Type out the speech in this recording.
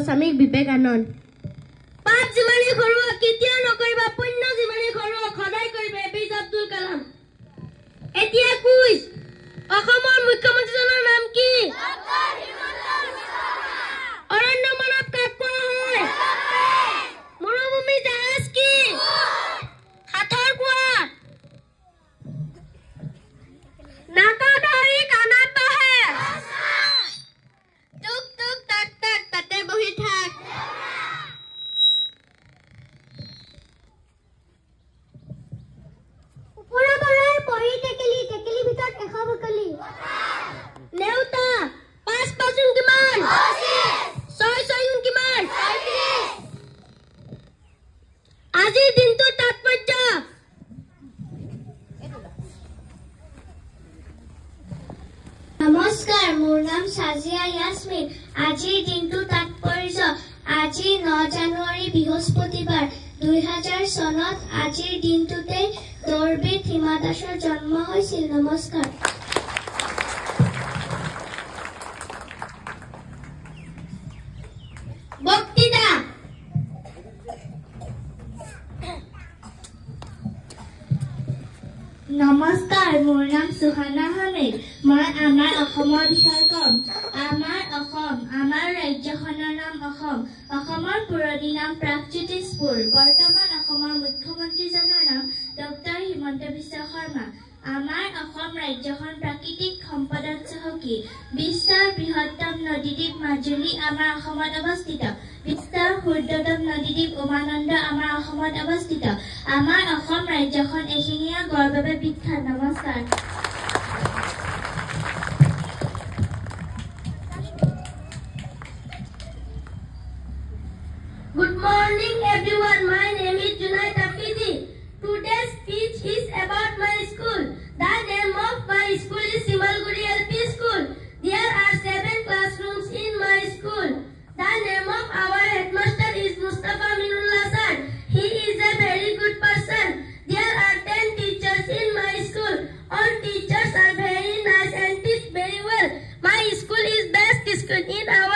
স্বামী বিবেকানন্দ পাপ যিমানে ঘৰুৱা কেতিয়াও নকৰিবা পুণ্য যিমানে ঘৰুৱা সদায় কৰিবা এপিজে আব্দুল কালাম এতিয়া কুইজ অসমৰ মুখ্যমন্ত্ৰীজনৰ নাম কি ডক্টৰ হিমন্ত বিশ্ব শৰ্মা অৰণ্য মানৱ কাক কোৱা হয় মৰুভূমি জাহাজ কি হাতৰ কোৱা নাকা ধৰি কাণত বাহে টুক টুক টাক টাক তাতে বহি থাক ওপৰৰ বৰৰ পৰি টেকেলি টেকেলি ভিতৰত নমস্কাৰ, মোৰ নাম সাজিয়া ইয়াসমিন। আজিৰ দিনটো তাৎপৰ্য। আজি 9 জানুৱাৰী বৃহস্পতিবাৰ 2000 চনত আজিৰ দিনটোতে দৌৰবিদ হিমা দাসৰ জন্ম হৈছিল। নমস্কাৰ। বক্তৃতা। নমস্কাৰ, মোৰ নাম সুহানা হামিদ। মই আমাৰ অসমৰ বিষয়ে কম। আমাৰ অসম, আমাৰ ৰাজ্যখনৰ নাম অসম। অসমৰ পুৰণি নাম প্ৰাগজ্যোতিষপুৰ। বৰ্তমান অসমৰ মুখ্যমন্ত্ৰীজনৰ নাম ডক্টৰ হিমন্ত বিশ্ব শৰ্মা। আমাৰ অসম ৰাজ্যখন প্ৰাকৃতিক সম্পদত চহকী। বিশ্বৰ বৃহত্তম নদীদ্বীপ মাজুলী আমাৰ অসমত অৱস্থিত। বিশ্বৰ ক্ষুদ্ৰতম নদীদ্বীপ উমানন্দ আমাৰ অসমত অৱস্থিত। আমাৰ অসম ৰাজ্যখন এশিঙীয়া গড়ৰ বাবে বিখ্যাত। নমস্কাৰ। Good morning, everyone. My name is Junaid Afizi. Today's speech is about my school. The name of my school is Simalguri LP School. There are 7 classrooms in my school. The name of our headmaster is Mustafa Minullah sir. He is a very good person. There are 10 teachers in my school. All teachers are very nice and teach very well. My school is best school in our